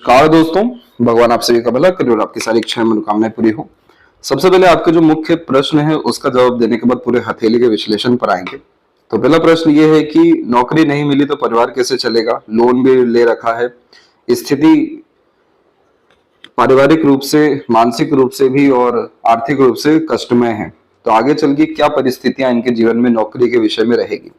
नमस्कार दोस्तों, भगवान आप सभी का भला करे और आपकी सारी इच्छाएं मनोकामनाएं पूरी हो। सबसे पहले आपके जो मुख्य प्रश्न है उसका जवाब देने के बाद पूरे हथेली के विश्लेषण पर आएंगे। तो पहला प्रश्न ये है कि नौकरी नहीं मिली तो परिवार कैसे चलेगा, लोन भी ले रखा है, स्थिति पारिवारिक रूप से, मानसिक रूप से भी और आर्थिक रूप से कष्टमय है। तो आगे चल के क्या परिस्थितियां इनके जीवन में नौकरी के विषय में रहेगी।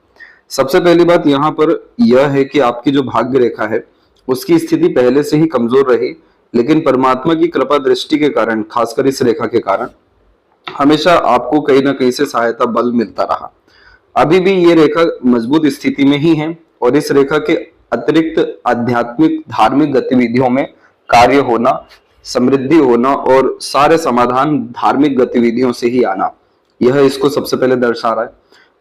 सबसे पहली बात यहाँ पर यह है कि आपकी जो भाग्य रेखा है उसकी स्थिति पहले से ही कमजोर रही, लेकिन परमात्मा की कृपा दृष्टि के कारण, खासकर इस रेखा के कारण, हमेशा आपको कहीं ना कहीं से सहायता बल मिलता रहा। अभी भी ये रेखा मजबूत स्थिति में ही है और इस रेखा के अतिरिक्त आध्यात्मिक धार्मिक गतिविधियों में कार्य होना, समृद्धि होना और सारे समाधान धार्मिक गतिविधियों से ही आना, यह इसको सबसे पहले दर्शा रहा है।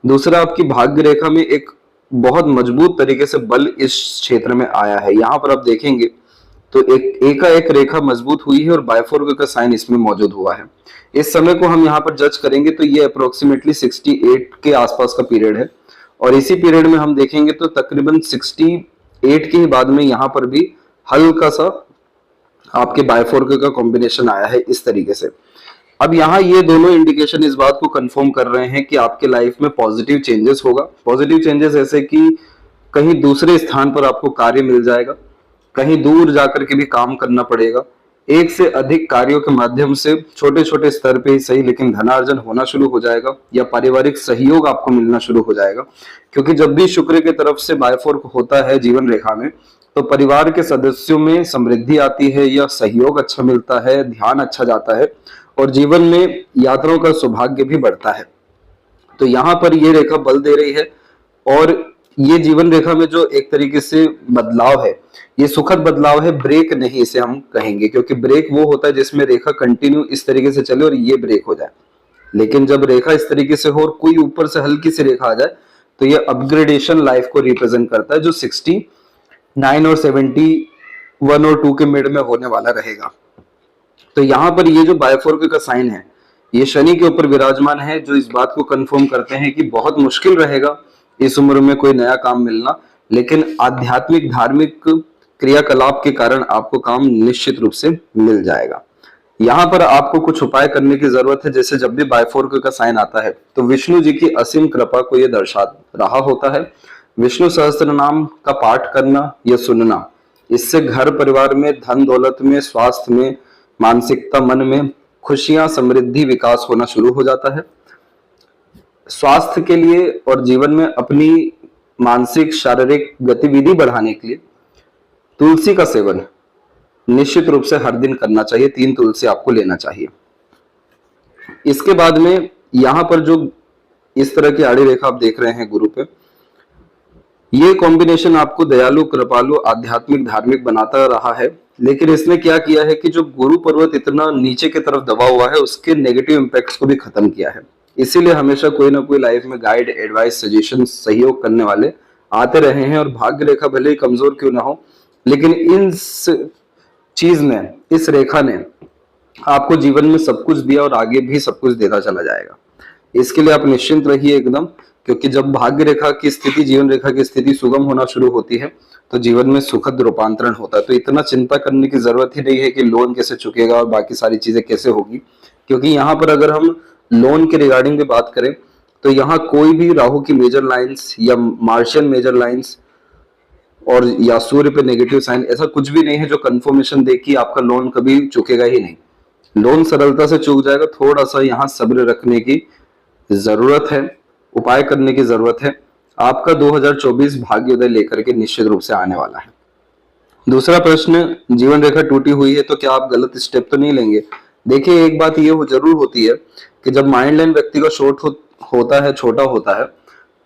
दूसरा, आपकी भाग्य रेखा में एक बहुत मजबूत तरीके से बल इस क्षेत्र में आया है। यहाँ पर आप देखेंगे तो एक रेखा मजबूत हुई है और बायफोर्क का साइन इसमें मौजूद हुआ है। इस समय को हम यहाँ पर जज करेंगे तो ये अप्रोक्सीमेटली 68 के आसपास का पीरियड है और इसी पीरियड में हम देखेंगे तो तकरीबन 68 के बाद में यहाँ पर भी हल्का सा आपके बायफोर्क का कॉम्बिनेशन आया है इस तरीके से। अब यहाँ ये दोनों इंडिकेशन इस बात को कंफर्म कर रहे हैं कि आपके लाइफ में पॉजिटिव चेंजेस होगा। पॉजिटिव चेंजेस ऐसे कि कहीं दूसरे स्थान पर आपको कार्य मिल जाएगा, कहीं दूर जाकर के भी काम करना पड़ेगा, एक से अधिक कार्यों के माध्यम से छोटे छोटे स्तर पे ही सही लेकिन धनार्जन होना शुरू हो जाएगा या पारिवारिक सहयोग आपको मिलना शुरू हो जाएगा। क्योंकि जब भी शुक्र की तरफ से बायफोर्क होता है जीवन रेखा में तो परिवार के सदस्यों में समृद्धि आती है या सहयोग अच्छा मिलता है, ध्यान अच्छा जाता है और जीवन में यात्राओं का सौभाग्य भी बढ़ता है। तो यहाँ पर ये रेखा बल दे रही है और ये जीवन रेखा में जो एक तरीके से बदलाव है, ये सुखद बदलाव है, ब्रेक नहीं इसे हम कहेंगे, क्योंकि ब्रेक वो होता है जिसमें रेखा कंटिन्यू इस तरीके से चले और ये ब्रेक हो जाए। लेकिन जब रेखा इस तरीके से हो और कोई ऊपर से हल्की सी रेखा आ जाए तो ये अपग्रेडेशन लाइफ को रिप्रेजेंट करता है, जो 69 और 71 और 2 के मिड में होने वाला रहेगा। तो यहाँ पर ये जो बायफोर्क का साइन है ये शनि के ऊपर विराजमान है, जो इस बात को कंफर्म करते हैं कि बहुत मुश्किल रहेगा इस उम्र में कोई नया काम मिलना, लेकिन आध्यात्मिक धार्मिक क्रियाकलाप के कारण आपको काम निश्चित रूप से मिल जाएगा। यहाँ पर आपको कुछ उपाय करने की जरूरत है। जैसे जब भी बायफोर्क का साइन आता है तो विष्णु जी की असीम कृपा को यह दर्शा रहा होता है। विष्णु सहस्त्र नाम का पाठ करना या सुनना, इससे घर परिवार में, धन दौलत में, स्वास्थ्य में, मानसिकता, मन में खुशियां, समृद्धि, विकास होना शुरू हो जाता है। स्वास्थ्य के लिए और जीवन में अपनी मानसिक शारीरिक गतिविधि बढ़ाने के लिए तुलसी का सेवन निश्चित रूप से हर दिन करना चाहिए। 3 तुलसी आपको लेना चाहिए। इसके बाद में यहाँ पर जो इस तरह की आड़ी रेखा आप देख रहे हैं गुरु पे, ये कॉम्बिनेशन आपको दयालु, कृपालु, आध्यात्मिक, धार्मिक बनाता रहा है। लेकिन इसने क्या किया है कि जो गुरु पर्वत इतना नीचे की तरफ दबा हुआ है उसके नेगेटिव इंपैक्ट्स को भी खत्म किया है। इसीलिए हमेशा कोई ना कोई लाइफ में गाइड, एडवाइस, सजेशन, सहयोग करने वाले आते रहे हैं। और भाग्य रेखा भले ही कमजोर क्यों ना हो, लेकिन इस चीज ने, इस रेखा ने आपको जीवन में सब कुछ दिया और आगे भी सब कुछ देता चला जाएगा। इसके लिए आप निश्चिंत रहिए एकदम, क्योंकि जब भाग्य रेखा की स्थिति, जीवन रेखा की स्थिति सुगम होना शुरू होती है तो जीवन में सुखद रूपांतरण होता है। तो इतना चिंता करने की जरूरत ही नहीं है कि लोन कैसे चुकेगा और बाकी सारी चीजें कैसे होगी, क्योंकि यहाँ पर अगर हम लोन के रिगार्डिंग में बात करें तो यहाँ कोई भी राहु की मेजर लाइंस या मार्शियन मेजर लाइंस और या सूर्य पे नेगेटिव साइन, ऐसा कुछ भी नहीं है जो कंफर्मेशन दे कि आपका लोन कभी चुकेगा ही नहीं। लोन सरलता से चूक जाएगा। थोड़ा सा यहाँ सब्र रखने की जरूरत है, उपाय करने की जरूरत है। आपका 2024 भाग्योदय लेकर के निश्चित रूप से आने वाला है। दूसरा प्रश्न, जीवन रेखा टूटी हुई है तो क्या आप गलत स्टेप तो नहीं लेंगे। देखिए, एक बात ये जरूर होती है कि जब माइंड लाइन व्यक्ति का होता है, छोटा होता है,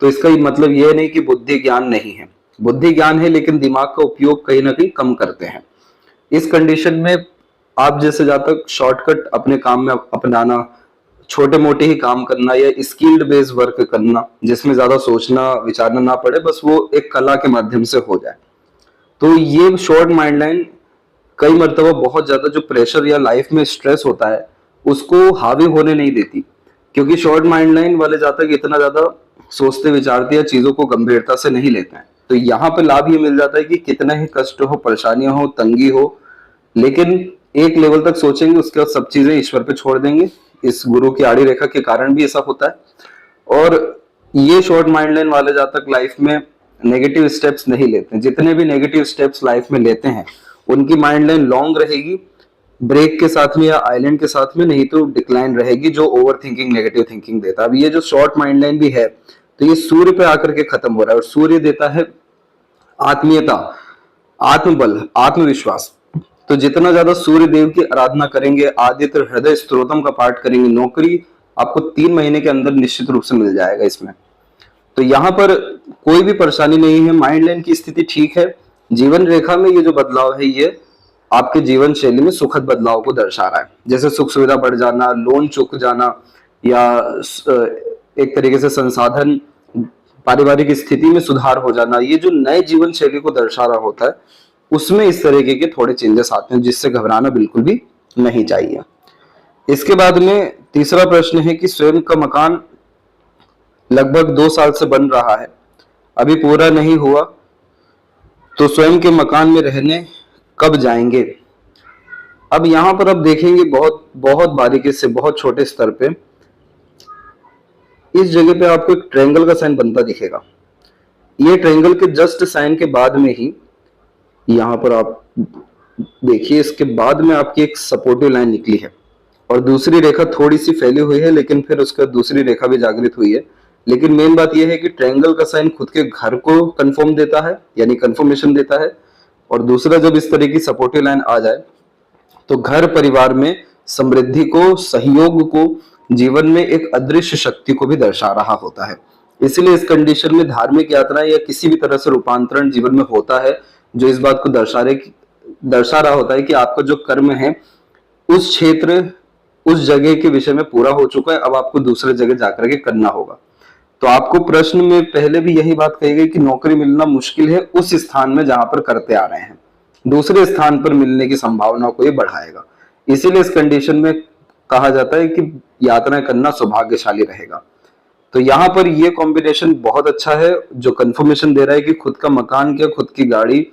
तो इसका मतलब यह नहीं कि बुद्धि ज्ञान नहीं है। बुद्धि ज्ञान है, लेकिन दिमाग का उपयोग कहीं ना कहीं कम करते हैं। इस कंडीशन में आप जैसे जातक शॉर्टकट अपने काम में अपनाना, छोटे मोटे ही काम करना या स्किल्ड बेस्ड वर्क करना जिसमें ज्यादा सोचना विचारना ना पड़े, बस वो एक कला के माध्यम से हो जाए, तो ये शॉर्ट माइंड लाइन कई मर्तबा बहुत ज्यादा जो प्रेशर या लाइफ में स्ट्रेस होता है उसको हावी होने नहीं देती। क्योंकि शॉर्ट माइंड लाइन वाले जातक इतना ज्यादा सोचते विचारते या चीजों को गंभीरता से नहीं लेते हैं। तो यहाँ पे लाभ ये मिल जाता है कि कितना ही कष्ट हो, परेशानियां हो, तंगी हो, लेकिन एक लेवल तक सोचेंगे, उसके बाद सब चीजें ईश्वर पे छोड़ देंगे। इस गुरु की आड़ी रेखा के कारण भी ऐसा होता है। और ये शॉर्ट माइंड लाइन वाले जब तक लाइफ में नेगेटिव स्टेप्स नहीं लेते हैं, जितने भी नेगेटिव स्टेप्स लाइफ में लेते हैं उनकी माइंड लाइन लॉन्ग रहेगी, ब्रेक के साथ में या आइलैंड के साथ में, नहीं तो डिक्लाइन रहेगी, जो ओवर थिंकिंग, नेगेटिव थिंकिंग देता है। अब ये जो शॉर्ट माइंड लाइन भी है तो ये सूर्य पे आकर के खत्म हो रहा है, और सूर्य देता है आत्मीयता, आत्मबल, आत्मविश्वास। तो जितना ज्यादा सूर्य देव की आराधना करेंगे, आदित्य हृदय स्तोत्रम का पाठ करेंगे, नौकरी आपको 3 महीने के अंदर निश्चित रूप से मिल जाएगा इसमें। तो यहाँ पर कोई भी परेशानी नहीं है, माइंड लाइन की स्थिति ठीक है। जीवन रेखा में ये जो बदलाव है ये आपके जीवन शैली में सुखद बदलाव को दर्शा रहा है, जैसे सुख सुविधा बढ़ जाना, लोन चुक जाना, या एक तरीके से संसाधन, पारिवारिक स्थिति में सुधार हो जाना, ये जो नए जीवन शैली को दर्शा रहा होता है उसमें इस तरीके के थोड़े चेंजेस आते हैं, जिससे घबराना बिल्कुल भी नहीं चाहिए। इसके बाद में तीसरा प्रश्न है कि स्वयं का मकान लगभग 2 साल से बन रहा है, अभी पूरा नहीं हुआ, तो स्वयं के मकान में रहने कब जाएंगे। अब यहां पर आप देखेंगे बहुत बहुत बारीकी से, बहुत छोटे स्तर पे इस जगह पे आपको एक ट्रायंगल का साइन बनता दिखेगा। ये ट्रायंगल के जस्ट साइन के बाद में ही यहां पर आप देखिए, इसके बाद में आपकी एक सपोर्टिव लाइन निकली है, और दूसरी रेखा थोड़ी सी फैली हुई है, लेकिन फिर उसके बाद दूसरी रेखा भी जागृत हुई है। लेकिन मेन बात यह है कि ट्रायंगल का साइन खुद के घर को कंफर्म देता है, यानी कंफर्मेशन देता है, और दूसरा जब इस तरह की सपोर्टिव लाइन आ जाए तो घर परिवार में समृद्धि को, सहयोग को, जीवन में एक अदृश्य शक्ति को भी दर्शा रहा होता है। इसलिए इस कंडीशन में धार्मिक यात्रा या किसी भी तरह से रूपांतरण जीवन में होता है, जो इस बात को दर्शा रहा होता है कि आपका जो कर्म है उस क्षेत्र, उस जगह के विषय में पूरा हो चुका है, अब आपको दूसरे जगह जाकर के करना होगा। तो आपको प्रश्न में पहले भी यही बात कही गई कि नौकरी मिलना मुश्किल है उस स्थान में जहां पर करते आ रहे हैं, दूसरे स्थान पर मिलने की संभावना को ये बढ़ाएगा। इसीलिए इस कंडीशन में कहा जाता है कि यात्राएं करना सौभाग्यशाली रहेगा। तो यहाँ पर ये कॉम्बिनेशन बहुत अच्छा है, जो कंफर्मेशन दे रहा है कि खुद का मकान क्या, खुद की गाड़ी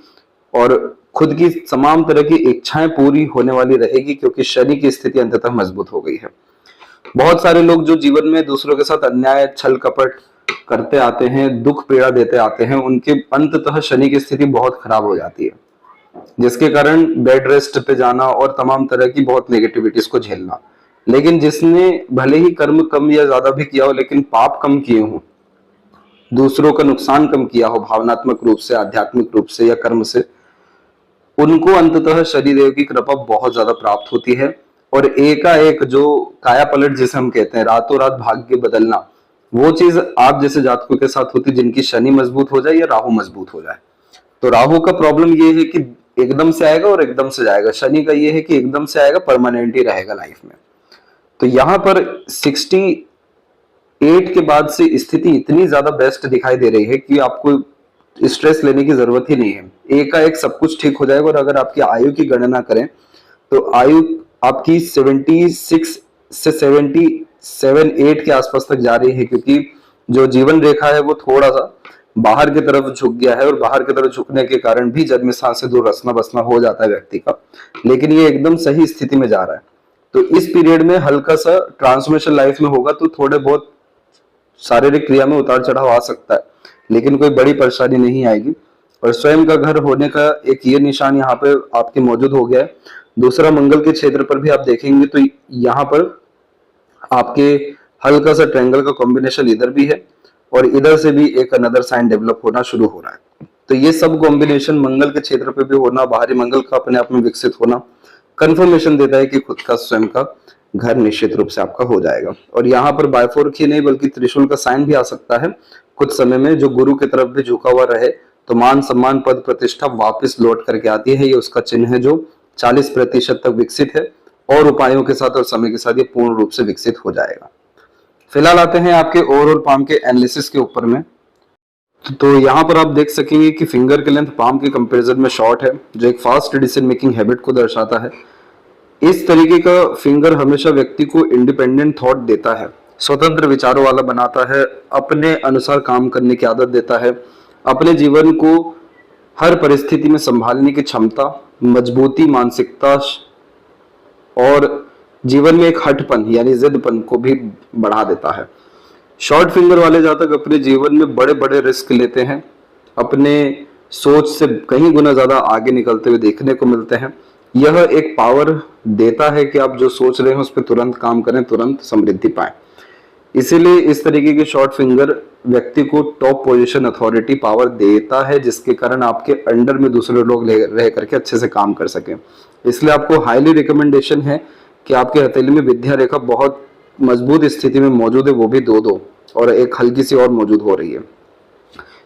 और खुद की तमाम तरह की इच्छाएं पूरी होने वाली रहेगी, क्योंकि शनि की स्थिति अंततः मजबूत हो गई है। बहुत सारे लोग जो जीवन में दूसरों के साथ अन्याय, छल कपट करते आते हैं, दुख पीड़ा देते आते हैं, उनके अंततः शनि की स्थिति बहुत खराब हो जाती है, जिसके कारण बेड रेस्ट पे जाना और तमाम तरह की बहुत नेगेटिविटीज को झेलना। लेकिन जिसने भले ही कर्म कम या ज्यादा भी किया हो, लेकिन पाप कम किए हो, दूसरों का नुकसान कम किया हो, भावनात्मक रूप से, आध्यात्मिक रूप से या कर्म से, उनको अंततः शनिदेव की कृपा बहुत ज्यादा प्राप्त होती है। और एकाएक जो काया पलट जिसे हम कहते हैं, रातों रात भाग्य बदलना, वो चीज आप जैसे जातकों के साथ होती है जिनकी शनि मजबूत हो जाए या राहु मजबूत हो जाए। तो राहु का प्रॉब्लम ये है कि एकदम से आएगा और एकदम से जाएगा, शनि का ये है कि एकदम से आएगा, परमानेंट ही रहेगा लाइफ में। तो यहाँ पर 68 के बाद से स्थिति इतनी ज्यादा बेस्ट दिखाई दे रही है कि आपको स्ट्रेस लेने की जरूरत ही नहीं है, एकाएक सब कुछ ठीक हो जाएगा। और अगर आपकी आयु की गणना करें तो आयु आपकी 76 से 77-8 के आसपास तक जा रही है, क्योंकि जो जीवन रेखा है वो थोड़ा सा बाहर की तरफ झुक गया है, और बाहर की तरफ झुकने के कारण भी जन्म स्थान से दूर रसना बसना हो जाता है व्यक्ति का, लेकिन ये एकदम सही स्थिति में जा रहा है। तो इस पीरियड में हल्का सा ट्रांसफॉर्मेशन लाइफ में होगा, तो थोड़े बहुत शारीरिक क्रिया में उतार चढ़ाव आ सकता है, लेकिन कोई बड़ी परेशानी नहीं आएगी। और स्वयं का घर होने का एक ये निशान यहाँ पे आपके मौजूद हो गया है। दूसरा, मंगल के क्षेत्र पर भी आप देखेंगे तो यहाँ पर आपके हल्का सा ट्रायंगल का कॉम्बिनेशन इधर भी है, और इधर से भी एक अनदर साइन डेवलप होना शुरू हो रहा है। तो ये सब कॉम्बिनेशन मंगल के क्षेत्र पे भी होना, बाहरी मंगल का अपने आप में विकसित होना, कंफर्मेशन देता है कि खुद का स्वयं का घर निश्चित रूप से आपका हो जाएगा। और यहाँ पर बायफोर्क ही नहीं बल्कि त्रिशूल का साइन भी आ सकता है कुछ समय में, जो गुरु की तरफ भी झुका हुआ रहे तो मान सम्मान पद प्रतिष्ठा वापस लौट करके आती है। ये उसका चिन्ह है जो 40% तक विकसित है, और उपायों के साथ और समय के साथ ये पूर्ण रूप से विकसित हो जाएगा। फिलहाल आते हैं आपके ओवरऑल पाम के एनालिसिस के ऊपर में। तो यहाँ पर आप देख सकेंगे कि फिंगर की लेंथ पाम के कंपैरिजन में शॉर्ट है, जो एक फास्ट डिसीजन मेकिंग हैबिट को दर्शाता है। इस तरीके का फिंगर हमेशा व्यक्ति को इंडिपेंडेंट थॉट देता है, स्वतंत्र विचारों वाला बनाता है, अपने अनुसार काम करने की आदत देता है, अपने जीवन को हर परिस्थिति में संभालने की क्षमता, मजबूती, मानसिकता और जीवन में एक हठपन यानी जिदपन को भी बढ़ा देता है। शॉर्ट फिंगर वाले जातक अपने जीवन में बड़े बड़े रिस्क लेते हैं, अपने सोच से कहीं गुना ज्यादा आगे निकलते हुए देखने को मिलते हैं। यह एक पावर देता है कि आप जो सोच रहे हैं उस पर तुरंत काम करें, तुरंत समृद्धि पाएं। इसीलिए इस तरीके के शॉर्ट फिंगर व्यक्ति को टॉप पोजीशन, अथॉरिटी, पावर देता है, जिसके कारण आपके अंडर में दूसरे लोग रह करके अच्छे से काम कर सकें। इसलिए आपको हाईली रिकमेंडेशन है कि आपके हथेली में विद्या रेखा बहुत मजबूत स्थिति में मौजूद है, वो भी दो और एक हल्की सी और मौजूद हो रही है।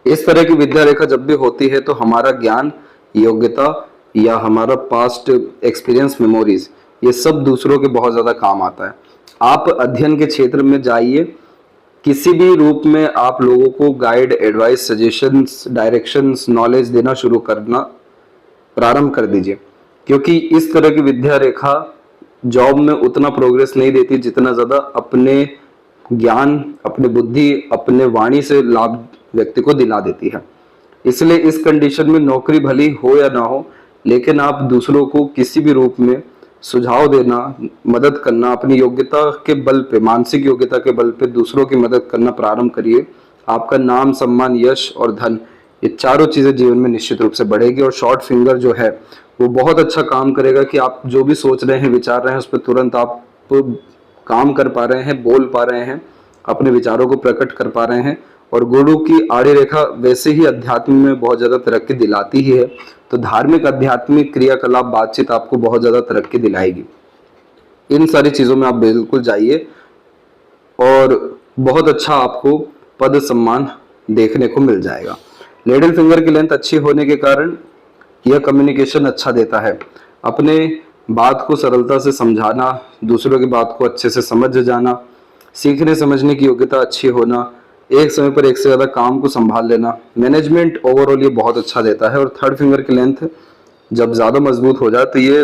इस तरह की विद्या रेखा जब भी होती है तो हमारा ज्ञान, योग्यता या हमारा पास्ट एक्सपीरियंस, मेमोरीज, ये सब दूसरों के बहुत ज्यादा काम आता है। आप अध्ययन के क्षेत्र में जाइए, किसी भी रूप में आप लोगों को guide, advice, suggestions, directions, knowledge देना शुरू करना प्रारंभ कर दीजिए, क्योंकि इस तरह की विद्या रेखा जॉब में उतना प्रोग्रेस नहीं देती जितना ज्यादा अपने ज्ञान, अपने बुद्धि, अपने वाणी से लाभ व्यक्ति को दिला देती है। इसलिए इस कंडीशन में नौकरी भली हो या ना हो, लेकिन आप दूसरों को किसी भी रूप में सुझाव देना, मदद करना, अपनी योग्यता के बल पे, मानसिक योग्यता के बल पे दूसरों की मदद करना प्रारंभ करिए। आपका नाम, सम्मान, यश और धन, ये चारों चीजें जीवन में निश्चित रूप से बढ़ेगी। और शॉर्ट फिंगर जो है वो बहुत अच्छा काम करेगा कि आप जो भी सोच रहे हैं, विचार रहे हैं, उस पर तुरंत आप काम कर पा रहे हैं, बोल पा रहे हैं, अपने विचारों को प्रकट कर पा रहे हैं। और गुरु की आड़ी रेखा वैसे ही अध्यात्म में बहुत ज्यादा तरक्की दिलाती ही है, तो धार्मिक, आध्यात्मिक क्रियाकलाप, बातचीत आपको बहुत ज्यादा तरक्की दिलाएगी। इन सारी चीजों में आप बिल्कुल जाइए और बहुत अच्छा आपको पद सम्मान देखने को मिल जाएगा। लेडल फिंगर की लेंथ अच्छी होने के कारण यह कम्युनिकेशन अच्छा देता है। अपने बात को सरलता से समझाना, दूसरों की बात को अच्छे से समझ जाना, सीखने समझने की योग्यता अच्छी होना, एक समय पर एक से ज्यादा काम को संभाल लेना, मैनेजमेंट ओवरऑल ये बहुत अच्छा देता है। और थर्ड फिंगर की लेंथ जब ज्यादा मजबूत हो जाए तो ये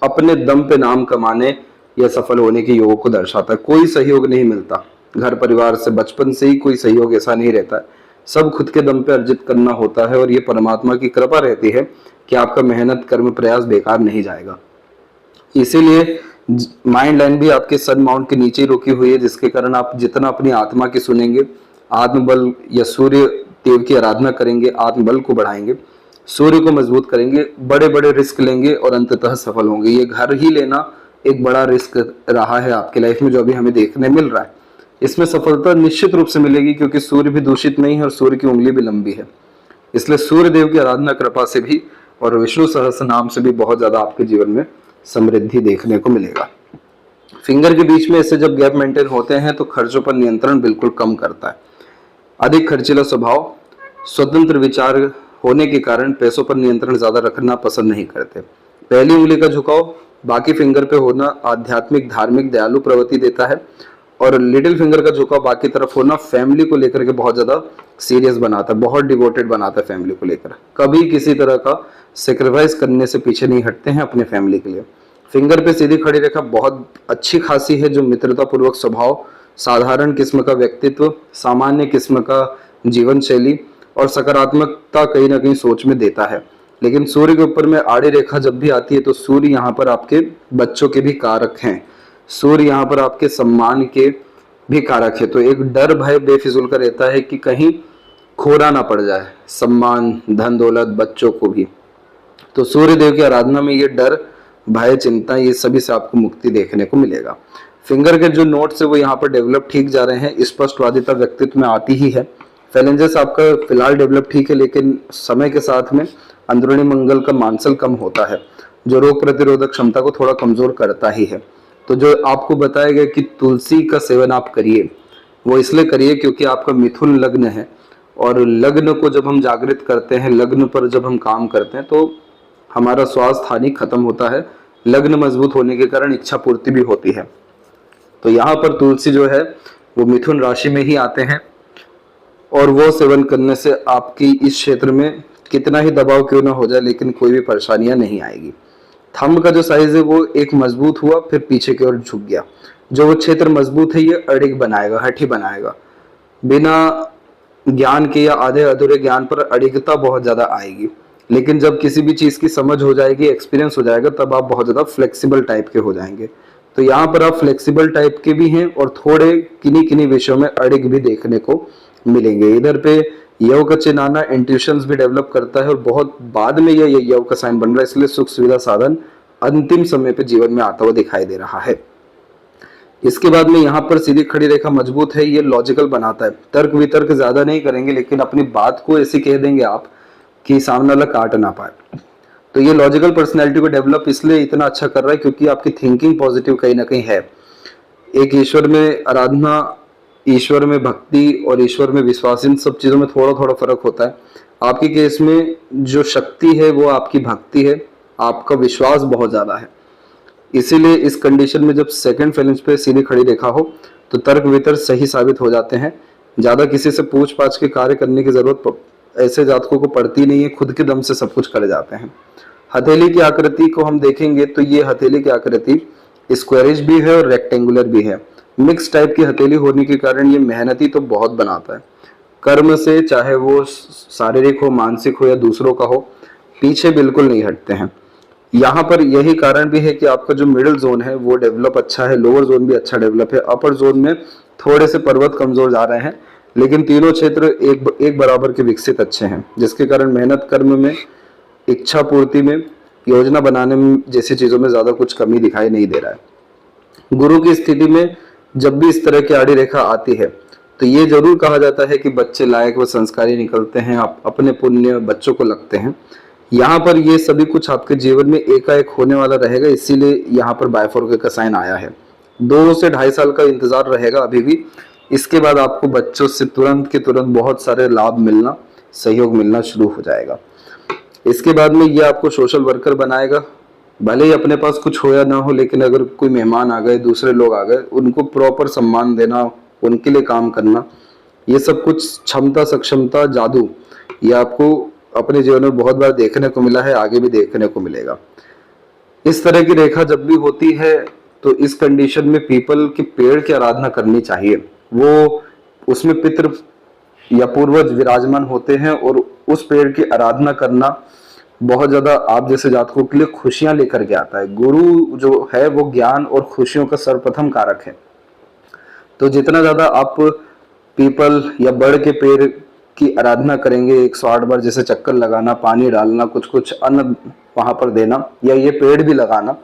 अपने दम पे नाम कमाने या सफल होने के योग को दर्शाता है। कोई सहयोग नहीं मिलता, घर परिवार से बचपन से ही कोई सहयोग ऐसा नहीं रहता है, सब खुद के दम पे अर्जित करना होता है। और ये परमात्मा की कृपा रहती है कि आपका मेहनत, कर्म, प्रयास बेकार नहीं जाएगा। इसीलिए माइंड लाइन भी आपके सन माउंट के नीचे ही रुकी हुई है, जिसके कारण आप जितना अपनी आत्मा की सुनेंगे, आत्मबल या सूर्य देव की आराधना करेंगे, आत्मबल को बढ़ाएंगे, सूर्य को मजबूत करेंगे, बड़े बड़े रिस्क लेंगे और अंततः सफल होंगे। ये घर ही लेना एक बड़ा रिस्क रहा है आपकी लाइफ में, जो अभी हमें देखने मिल रहा है। इसमें सफलता निश्चित रूप से मिलेगी, क्योंकि सूर्य भी दूषित नहीं है और सूर्य की उंगली भी लंबी है। इसलिए सूर्य देव की आराधना कृपा से भी और विष्णु सहस्त्र नाम से भी बहुत ज्यादा आपके जीवन में समृद्धि देखने को मिलेगा। फिंगर के बीच में ऐसे जब गैप मेंटेन होते हैं तो खर्चों पर नियंत्रण बिल्कुल कम करता है। अधिक खर्चीला स्वभाव, स्वतंत्र विचार होने के कारण पैसों पर नियंत्रण ज्यादा रखना पसंद नहीं करते। पहली उंगली का झुकाव बाकी फिंगर पे होना आध्यात्मिक, धार्मिक, दयालु प्रवृत्ति देता है। और लिटिल फिंगर का झुकाव बाकी तरफ होना फैमिली को लेकर के बहुत ज्यादा सीरियस बनाता है, बहुत डिवोटेड बनाता है फैमिली को लेकर। कभी किसी तरह का सेक्रीफाइस करने से पीछे नहीं हटते हैं अपने फैमिली के लिए। फिंगर पे सीधी खड़ी रेखा बहुत अच्छी खासी है, जो मित्रता पूर्वक स्वभाव, साधारण किस्म का व्यक्तित्व, सामान्य किस्म का जीवन शैली और सकारात्मकता कहीं ना कहीं सोच में देता है। लेकिन सूर्य के ऊपर में आड़ी रेखा जब भी आती है तो सूर्य यहाँ पर आपके बच्चों के भी कारक हैं, सूर्य यहाँ पर आपके सम्मान के भी कारक है। तो एक डर, भय बेफिजूल का रहता है कि कहीं खोना ना पड़ जाए सम्मान, धन दौलत, बच्चों को भी। तो सूर्य देव की आराधना में ये डर, भय, चिंता, ये सभी से आपको मुक्ति देखने को मिलेगा। फिंगर के जो नोट्स है वो यहाँ पर डेवलप ठीक जा रहे हैं, स्पष्टवादिता व्यक्तित्व में आती ही है। फैलेंजेस आपका फिलहाल डेवलप ठीक है, लेकिन समय के साथ में अंदरूनी मंगल का मानसल कम होता है, जो रोग प्रतिरोधक क्षमता को थोड़ा कमजोर करता ही है। तो जो आपको बताया गया कि तुलसी का सेवन आप करिए, वो इसलिए करिए क्योंकि आपका मिथुन लग्न है, और लग्न को जब हम जागृत करते हैं, लग्न पर जब हम काम करते हैं तो हमारा स्वास्थ्य हानि खत्म होता है। लग्न मजबूत होने के कारण इच्छा पूर्ति भी होती है। तो यहाँ पर तुलसी जो है वो मिथुन राशि में ही आते हैं, और वो सेवन करने से आपकी इस क्षेत्र में कितना ही दबाव क्यों ना हो जाए, लेकिन कोई भी परेशानियां नहीं आएगी। थंब का जो साइज है वो एक मजबूत हुआ, फिर पीछे की ओर झुक गया। जो वो क्षेत्र मजबूत है ये अड़िग बनाएगा, हठी बनाएगा। बिना ज्ञान के या आधे अधूरे ज्ञान पर अडिगता बहुत ज्यादा आएगी। लेकिन जब किसी भी चीज की समझ हो जाएगी, एक्सपीरियंस हो जाएगा, तब आप बहुत ज्यादा फ्लेक्सिबल टाइप के हो जाएंगे। तो यहाँ पर आप फ्लेक्सिबल टाइप के भी हैं और थोड़े किन्हीं किन्हीं विषयों में अडिग भी देखने को मिलेंगे। इधर पे यव का चिन्ह आना इंट्यूशंस भी डेवलप करता है और बहुत बाद में ये यव का साइन बन रहा है, इसलिए सुख सुविधा साधन अंतिम समय पे जीवन में आता हुआ दिखाई दे रहा है। इसके बाद में यहाँ पर सीधी खड़ी रेखा मजबूत है, ये लॉजिकल बनाता है। तर्क वितर्क ज्यादा नहीं करेंगे, लेकिन अपनी बात को ऐसी कह देंगे आप कि सामने वाला काट ना पाए। तो ये लॉजिकल पर्सनैलिटी को डेवलप इसलिए इतना अच्छा कर रहा है क्योंकि आपकी थिंकिंग पॉजिटिव कहीं ना कहीं है। एक ईश्वर में आराधना, ईश्वर में भक्ति और ईश्वर में विश्वास, इन सब चीजों में थोड़ा थोड़ा फर्क होता है। आपके केस में जो शक्ति है वो आपकी भक्ति है, आपका विश्वास बहुत ज्यादा है। इसीलिए इस कंडीशन में जब सेकंड फैलेंज पे सीधी खड़ी रेखा हो तो तर्क वितर्क सही साबित हो जाते हैं। ज्यादा किसी से पूछ पाछ के कार्य करने की जरूरत ऐसे जातकों को पड़ती नहीं है, खुद के दम से सब कुछ कर जाते हैं। हथेली की आकृति को हम देखेंगे तो ये हथेली की आकृति स्क्वायरिश भी है और रेक्टेंगुलर भी है। मिक्स टाइप की हथेली होने के कारण ये मेहनती तो बहुत बनाता है। कर्म से, चाहे वो शारीरिक हो, मानसिक हो या दूसरों का हो, पीछे बिल्कुल नहीं हटते हैं। यहाँ पर यही कारण भी है कि आपका जो मिडिल जोन है वो डेवलप अच्छा है, लोअर जोन भी अच्छा डेवलप है, अपर जोन में थोड़े से पर्वत कमजोर जा रहे हैं, लेकिन तीनों क्षेत्र एक बराबर के विकसित अच्छे हैं, जिसके कारण मेहनत, कर्म में, इच्छा पूर्ति में, योजना बनाने में जैसी चीजों में ज्यादा कुछ कमी दिखाई नहीं दे रहा है। गुरु की स्थिति में जब भी इस तरह की आड़ी रेखा आती है तो ये जरूर कहा जाता है कि बच्चे लायक व संस्कारी निकलते हैं, आप अपने पुण्य बच्चों को लगते हैं। यहाँ पर ये सभी कुछ आपके जीवन में एकाएक होने वाला रहेगा, इसीलिए यहाँ पर बायफोर्के का साइन आया है। 2 से 2.5 साल का इंतजार रहेगा अभी भी। इसके बाद आपको बच्चों से तुरंत के तुरंत बहुत सारे लाभ मिलना, सहयोग मिलना शुरू हो जाएगा। इसके बाद में ये आपको सोशल वर्कर बनाएगा। भले ही अपने पास कुछ हो या ना हो, लेकिन अगर कोई मेहमान आ गए, दूसरे लोग आ गए, उनको प्रॉपर सम्मान देना, उनके लिए काम करना, ये सब कुछ क्षमता, सक्षमता, जादू, ये आपको अपने जीवन में बहुत बार देखने को मिला है, आगे भी देखने को मिलेगा। इस तरह की रेखा जब भी होती है तो इस कंडीशन में पीपल के पेड़ की आराधना करनी चाहिए। वो उसमें पितृ या पूर्वज विराजमान होते हैं और उस पेड़ की आराधना करना बहुत ज्यादा आप जैसे जातकों के लिए खुशियां लेकर के आता है। गुरु जो है वो ज्ञान और खुशियों का सर्वप्रथम कारक है। तो जितना ज्यादा आप पीपल या बड़ के पेड़ की आराधना करेंगे, 108 बार जैसे चक्कर लगाना, पानी डालना, कुछ कुछ अन्न वहां पर देना या ये पेड़ भी लगाना,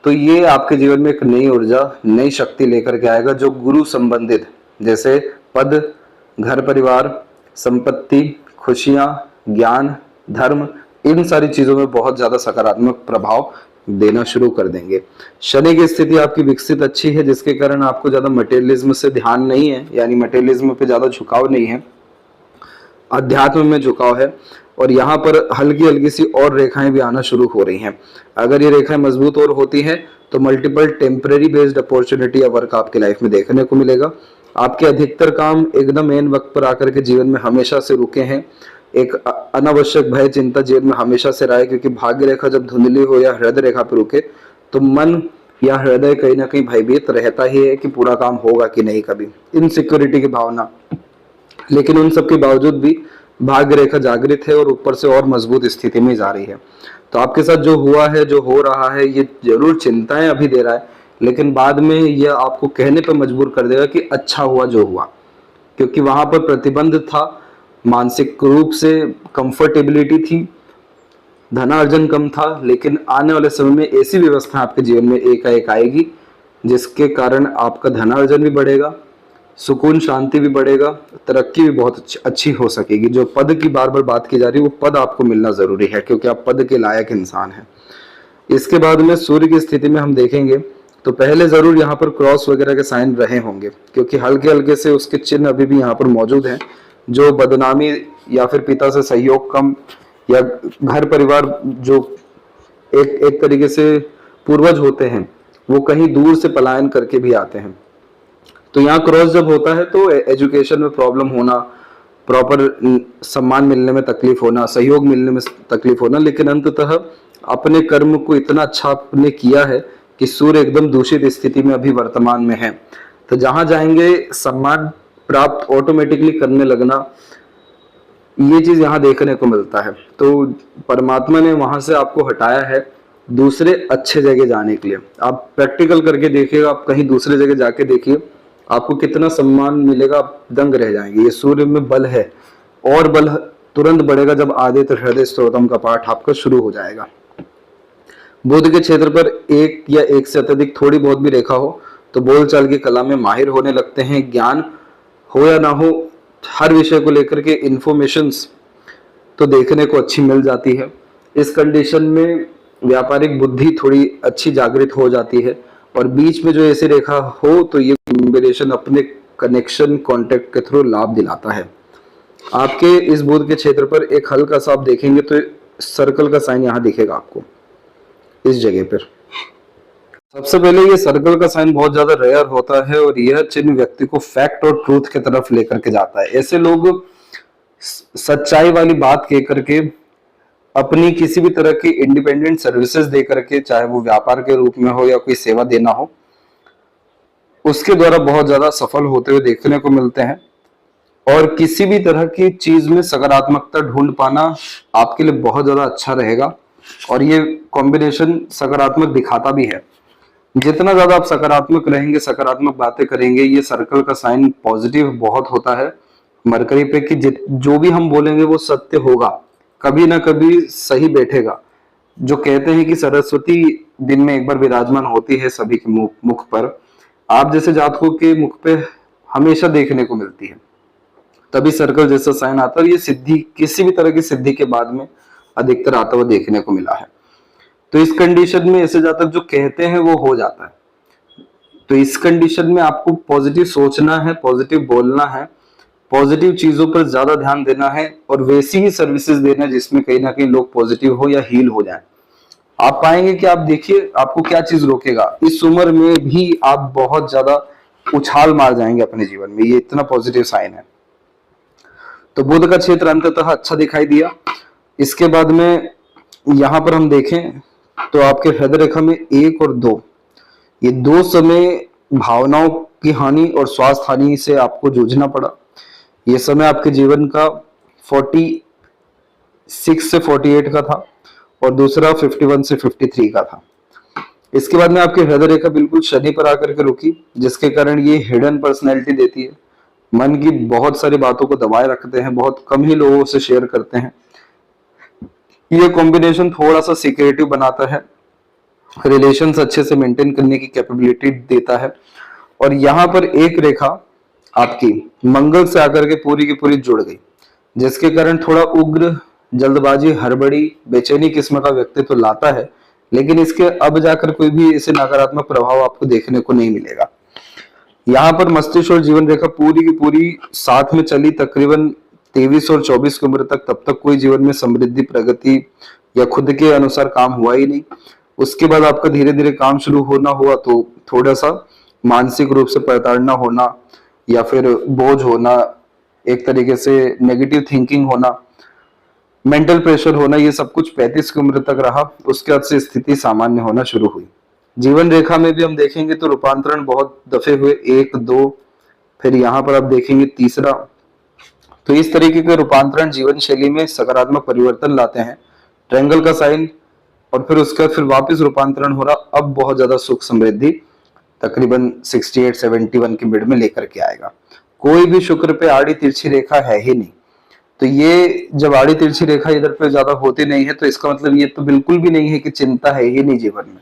तो ये आपके जीवन में एक नई ऊर्जा, नई शक्ति लेकर के आएगा, जो गुरु संबंधित जैसे पद, घर परिवार, संपत्ति, खुशियां, ज्ञान, धर्म, इन सारी चीजों में बहुत ज्यादा सकारात्मक प्रभाव देना शुरू कर देंगे। शनि की स्थिति आपकी विकसित अच्छी है, जिसके कारण आपको ज्यादा मटेरियलिज्म से ध्यान नहीं है, यानी मटेरियलिज्म पे ज्यादा झुकाव नहीं है, अध्यात्म में झुकाव है। और यहाँ पर हल्की हल्की सी और रेखाएं भी आना शुरू हो रही हैं। अगर ये रेखाएं मजबूत और होती हैं तो मल्टीपल टेम्परेरी बेस्ड अपॉर्चुनिटी या वर्क आपकी लाइफ में देखने को मिलेगा। आपके अधिकतर काम एकदम एन वक्त पर आकर के जीवन में हमेशा से रुके हैं। एक अनावश्यक भय, चिंता जीवन में हमेशा से रहा है, क्योंकि भाग्य रेखा जब धुंधली हो या हृदय रेखा पर रुके तो मन या हृदय कहीं ना कहीं भयभीत रहता ही है कि पूरा काम होगा कि नहीं, कभी इनसिक्योरिटी की भावना। लेकिन उन सब के बावजूद भी भाग्य रेखा जागृत है और ऊपर से और मजबूत स्थिति में जा रही है। तो आपके साथ जो हुआ है, जो हो रहा है, ये जरूर चिंताएं अभी दे रहा है, लेकिन बाद में यह आपको कहने पर मजबूर कर देगा कि अच्छा हुआ जो हुआ, क्योंकि वहां पर प्रतिबंध था, मानसिक रूप से कंफर्टेबिलिटी थी, धनार्जन कम था। लेकिन आने वाले समय में ऐसी व्यवस्था आपके जीवन में एकाएक आएगी जिसके कारण आपका धनार्जन भी बढ़ेगा, सुकून शांति भी बढ़ेगा, तरक्की भी बहुत अच्छी हो सकेगी। जो पद की बार बार बात की जा रही है वो पद आपको मिलना जरूरी है, क्योंकि आप पद के लायक इंसान हैं। इसके बाद में सूर्य की स्थिति में हम देखेंगे तो पहले जरूर यहाँ पर क्रॉस वगैरह के साइन रहे होंगे, क्योंकि हल्के हल्के से उसके चिन्ह अभी भी यहाँ पर मौजूद हैं, जो बदनामी या फिर पिता से सहयोग कम या घर परिवार जो एक तरीके से पूर्वज होते हैं वो कहीं दूर से पलायन करके भी आते हैं। तो यहाँ क्रॉस जब होता है तो एजुकेशन में प्रॉब्लम होना, प्रॉपर सम्मान मिलने में तकलीफ होना, सहयोग मिलने में तकलीफ होना, लेकिन अंततः अपने कर्म को इतना अच्छा आपने किया है कि सूर्य एकदम दूषित स्थिति में अभी वर्तमान में है। तो जहां जाएंगे सम्मान प्राप्त ऑटोमेटिकली करने लगना, ये चीज यहाँ देखने को मिलता है। तो परमात्मा ने वहां से आपको हटाया है दूसरे अच्छे जगह जाने के लिए। आप प्रैक्टिकल करके देखिएगा, आप कहीं दूसरे जगह जाके देखिए, आपको कितना सम्मान मिलेगा, आप दंग रह जाएंगे। ये सूर्य में बल है, और बल तुरंत बढ़ेगा जब आदित्य हृदय स्तोत्रम का पाठ आपका शुरू हो जाएगा। बुध के क्षेत्र पर एक या एक से अत्यधिक थोड़ी बहुत भी रेखा हो तो बोलचाल की कला में माहिर होने लगते हैं। ज्ञान हो या ना हो, हर विषय को लेकर के इंफॉर्मेशंस तो देखने को अच्छी मिल जाती है। इस कंडीशन में व्यापारिक बुद्धि थोड़ी अच्छी जागृत हो जाती है, और बीच में जो ऐसी रेखा हो तो ये कॉम्बिनेशन अपने कनेक्शन कॉन्टेक्ट के थ्रू लाभ दिलाता है। आपके इस बुध के क्षेत्र पर एक हल्का सा आप देखेंगे तो सर्कल का साइन यहाँ दिखेगा आपको इस जगह पर। सबसे पहले ये सर्कल का साइन बहुत ज्यादा रेयर होता है, और यह चिन्ह व्यक्ति को फैक्ट और ट्रूथ की तरफ लेकर के जाता है। ऐसे लोग सच्चाई वाली बात कह करके अपनी किसी भी तरह की इंडिपेंडेंट सर्विसेज दे करके, चाहे वो व्यापार के रूप में हो या कोई सेवा देना हो, उसके द्वारा बहुत ज्यादा सफल होते हुए देखने को मिलते हैं। और किसी भी तरह की चीज में सकारात्मकता ढूंढ पाना आपके लिए बहुत ज्यादा अच्छा रहेगा, और ये कॉम्बिनेशन सकारात्मक दिखाता भी है। जितना ज्यादा आप सकारात्मक रहेंगे, सकारात्मक बातें करेंगे, ये सर्कल का साइन पॉजिटिव बहुत होता है मरकरी पे, कि जो भी हम बोलेंगे वो सत्य होगा, कभी ना कभी सही बैठेगा। जो कहते हैं कि सरस्वती दिन में एक बार विराजमान होती है सभी के मुख पर, आप जैसे जातकों के मुख पे हमेशा देखने को मिलती है। तभी सर्कल जैसा साइन आता है, और ये सिद्धि, किसी भी तरह की सिद्धि के बाद में अधिकतर आता हुआ देखने को मिला है। तो इस कंडीशन में ऐसे जातक जो कहते हैं वो हो जाता है। तो इस कंडीशन में आपको पॉजिटिव सोचना है, पॉजिटिव बोलना है, पॉजिटिव चीजों पर ज्यादा ध्यान देना है, और वैसी ही सर्विसेज देना है जिसमें कहीं ना कहीं लोग पॉजिटिव हो या हील हो जाए। आप पाएंगे कि आप देखिए आपको क्या चीज रोकेगा, इस उम्र में भी आप बहुत ज्यादा उछाल मार जाएंगे अपने जीवन में। ये इतना पॉजिटिव साइन है। तो बुध का क्षेत्र अंततः अच्छा दिखाई दिया। इसके बाद में यहां पर हम देखें तो आपके हृदय रेखा में 1 और 2, ये 2 समय भावनाओं की हानि और स्वास्थ्य हानि से आपको जूझना पड़ा। ये समय आपके जीवन का 46 से 48 का था, और दूसरा 51 से 53 का था। इसके बाद में आपकी हृदय रेखा बिल्कुल शनि पर आकर के रुकी, जिसके कारण ये हिडन पर्सनैलिटी देती है। मन की बहुत सारी बातों को दबाए रखते हैं, बहुत कम ही लोगों से शेयर करते हैं। ये कॉम्बिनेशन थोड़ा सा सिक्योरिटी बनाता है, रिलेशंस अच्छे से मेंटेन करने की कैपेबिलिटी देता है। और यहाँ पर एक रेखा आपकी मंगल से आकर के पूरी की पूरी जुड़ गई, जिसके कारण थोड़ा उग्र, जल्दबाजी, हड़बड़ी, बेचैनी किस्म का व्यक्तित्व लाता है। लेकिन इसके अब जाकर कोई भी ऐसे नकारात्मक प्रभाव आपको देखने को नहीं मिलेगा। यहाँ पर मस्तिष्क और जीवन रेखा पूरी की पूरी साथ में चली तकरीबन 23 और 24 की उम्र तक। तब तक कोई जीवन में समृद्धि, प्रगति या खुद के अनुसार काम हुआ ही नहीं। उसके बाद आपका धीरे धीरे काम शुरू होना हुआ, तो थोड़ा सा मानसिक रूप से प्रताड़ना होना या फिर बोझ होना, एक तरीके से नेगेटिव थिंकिंग होना, मेंटल प्रेशर होना, ये सब कुछ 35 की उम्र तक रहा। उसके बाद से स्थिति सामान्य होना शुरू हुई। जीवन रेखा में भी हम देखेंगे तो रूपांतरण बहुत दफे हुए, 1, 2, फिर यहाँ पर आप देखेंगे तीसरा। तो इस तरीके के रूपांतरण जीवन शैली में सकारात्मक परिवर्तन लाते हैं। ट्रायंगल का साइन, और फिर उसके बाद फिर वापस रूपांतरण हो रहा, अब बहुत ज्यादा सुख समृद्धि तकरीबन 68-71 की मिड में लेकर के आएगा। कोई भी शुक्र पे आड़ी तिरछी रेखा है ही नहीं। तो ये जब आड़ी तिरछी रेखा इधर पे ज्यादा होती नहीं है, तो इसका मतलब ये तो बिल्कुल भी नहीं है कि चिंता है ही नहीं जीवन में।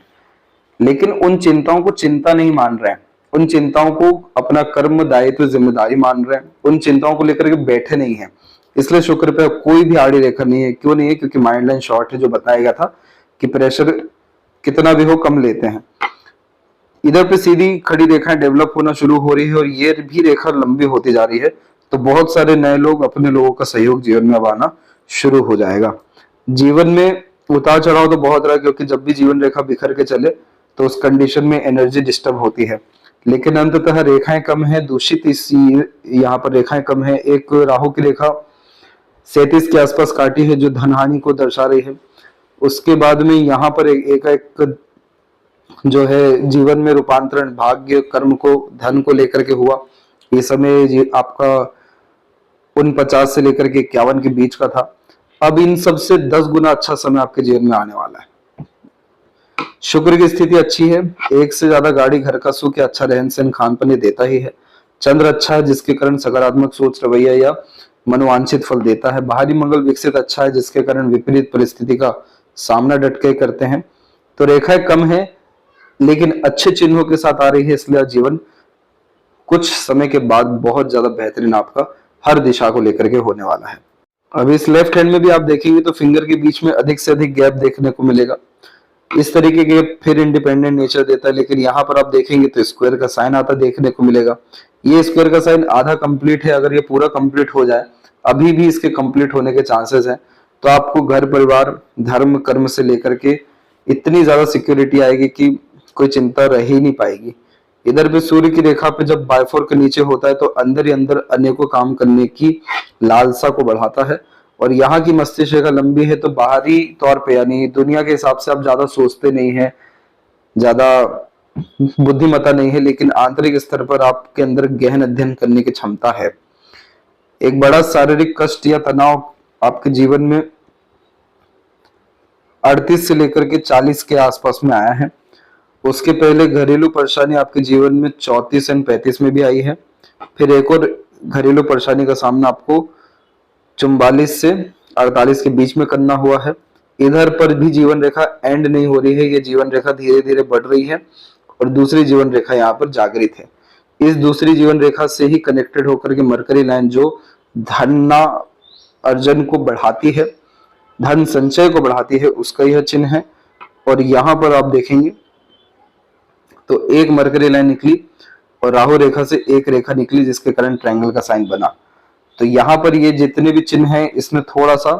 लेकिन उन चिंताओं को चिंता नहीं मान रहे हैं, उन चिंताओं को अपना कर्म, दायित्व, जिम्मेदारी मान रहे हैं, उन चिंताओं को लेकर के बैठे नहीं है। इसलिए शुक्र पे कोई भी आड़ी रेखा नहीं है। क्यों नहीं है? क्योंकि माइंड लाइन शॉर्ट है, जो बताया गया था कि प्रेशर कितना भी हो कम लेते हैं। इधर पे सीधी खड़ी रेखाएं डेवलप होना शुरू हो रही है, और ये भी रेखा लंबी होती जा रही है। तो बहुत सारे नए लोग, अपने लोगों का सहयोग जीवन में अब आना शुरू हो जाएगा। जीवन में उतार चढ़ाव तो बहुत रहा, क्योंकि जब भी जीवन रेखा बिखर के चले तो उस कंडीशन में एनर्जी डिस्टर्ब होती है। लेकिन अंततः रेखाएं कम है, दूषित यहाँ पर रेखाएं कम है। एक राहु की रेखा 37 के आसपास काटी है, जो धन हानि को दर्शा रही है। उसके बाद में यहाँ पर एक जो है जीवन में रूपांतरण, भाग्य, कर्म को, धन को लेकर के हुआ। ये समय ये आपका 49 से लेकर के 51 के बीच का था। अब इन सबसे 10 गुना अच्छा समय आपके जीवन में आने वाला है। शुक्र की स्थिति अच्छी है, एक से ज्यादा गाड़ी, घर का सुख या अच्छा रहन सहन, खान पान देता ही है। चंद्र अच्छा है जिसके कारण सकारात्मक सोच, रवैया या मनोवांछित फल देता है। बाहरी मंगल विकसित अच्छा है जिसके कारण विपरीत परिस्थिति का सामना डट के करते हैं। तो रेखाएं कम है लेकिन अच्छे चिन्हों के साथ आ रही है, इसलिए जीवन कुछ समय के बाद बहुत ज्यादा बेहतरीन आपका हर दिशा को लेकर के होने वाला है। अब इस लेफ्ट हैंड में भी आप देखेंगे तो फिंगर के बीच में अधिक से अधिक गैप देखने को मिलेगा। इस तरीके के फिर इंडिपेंडेंट नेचर देता है, लेकिन यहाँ पर आप देखेंगे तो स्क्वायर का साइन आता देखने को मिलेगा। ये स्क्वायर का साइन आधा कंप्लीट है, अगर ये पूरा कंप्लीट हो जाए, अभी भी इसके कंप्लीट होने के चांसेस हैं, तो आपको घर परिवार धर्म कर्म से लेकर के इतनी ज्यादा सिक्योरिटी आएगी कि कोई चिंता रह ही नहीं पाएगी। इधर पे सूर्य की रेखा पे जब बायफोर के नीचे होता है तो अंदर ही अंदर अनेकों काम करने की लालसा को बढ़ाता है। और यहाँ की मस्तिष्क रेखा लंबी है तो बाहरी तौर पे यानी दुनिया के हिसाब से आप ज्यादा सोचते नहीं है, ज्यादा बुद्धिमत्ता नहीं है, लेकिन आंतरिक स्तर पर आपके अंदर गहन अध्ययन करने की क्षमता है। एक बड़ा शारीरिक कष्ट या तनाव आपके जीवन में 38 से लेकर के 40 के आसपास में आया है। उसके पहले घरेलू परेशानी आपके जीवन में 34 एंड 35 में भी आई है। फिर एक और घरेलू परेशानी का सामना आपको 44 से 48 के बीच में करना हुआ है। इधर पर भी जीवन रेखा एंड नहीं हो रही है, ये जीवन रेखा धीरे धीरे बढ़ रही है और दूसरी जीवन रेखा यहाँ पर जागृत है। इस दूसरी जीवन रेखा से ही कनेक्टेड होकर के मरकरी लाइन जो धन अर्जन को बढ़ाती है, धन संचय को बढ़ाती है, उसका यह चिन्ह है। और यहाँ पर आप देखेंगे तो एक मरकरी लाइन निकली और राहु रेखा से एक रेखा निकली जिसके कारण ट्रायंगल का साइन बना। तो यहाँ पर ये जितने भी चिन्ह हैं इसमें थोड़ा सा,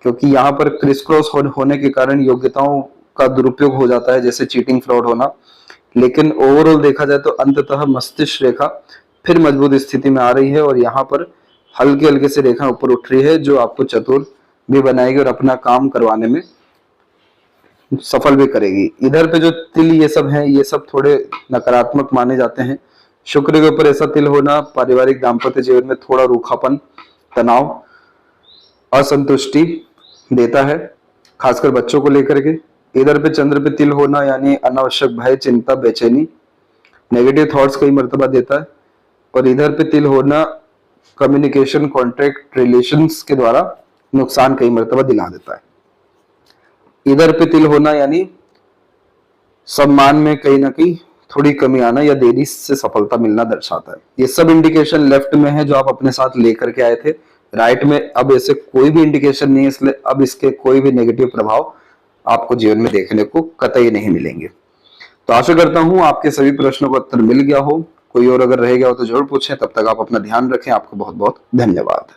क्योंकि यहाँ पर क्रिस क्रॉस होने के कारण योग्यताओं का दुरुपयोग हो जाता है, जैसे चीटिंग फ्रॉड होना, लेकिन ओवरऑल देखा जाए तो अंततः मस्तिष्क रेखा फिर मजबूत स्थिति में आ रही है और यहाँ पर हल्के हल्के से रेखा ऊपर उठ रही है जो आपको चतुर भी बनाएगी और अपना काम करवाने में सफल भी करेगी। इधर पे जो तिल ये सब है, ये सब थोड़े नकारात्मक माने जाते हैं। शुक्र के ऊपर ऐसा तिल होना पारिवारिक दाम्पत्य जीवन में थोड़ा रूखापन, तनाव, असंतुष्टि देता है, खासकर बच्चों को लेकर के। इधर पे चंद्र पे तिल होना यानी अनावश्यक भय, चिंता, बेचैनी, नेगेटिव थॉट्स कई मर्तबा देता है। और इधर पे तिल होना कम्युनिकेशन, कॉन्ट्रैक्ट, रिलेशंस के द्वारा नुकसान कई मर्तबा दिला देता है। इधर पे तिल होना यानी सम्मान में कहीं ना कहीं थोड़ी कमी आना या देरी से सफलता मिलना दर्शाता है। ये सब इंडिकेशन लेफ्ट में है जो आप अपने साथ लेकर के आए थे। राइट में अब ऐसे कोई भी इंडिकेशन नहीं है, इसलिए अब इसके कोई भी नेगेटिव प्रभाव आपको जीवन में देखने को कतई नहीं मिलेंगे। तो आशा करता हूं आपके सभी प्रश्नों का उत्तर मिल गया हो। कोई और अगर रह गया हो तो जरूर पूछें। तब तक आप अपना ध्यान रखें। आपको बहुत बहुत धन्यवाद।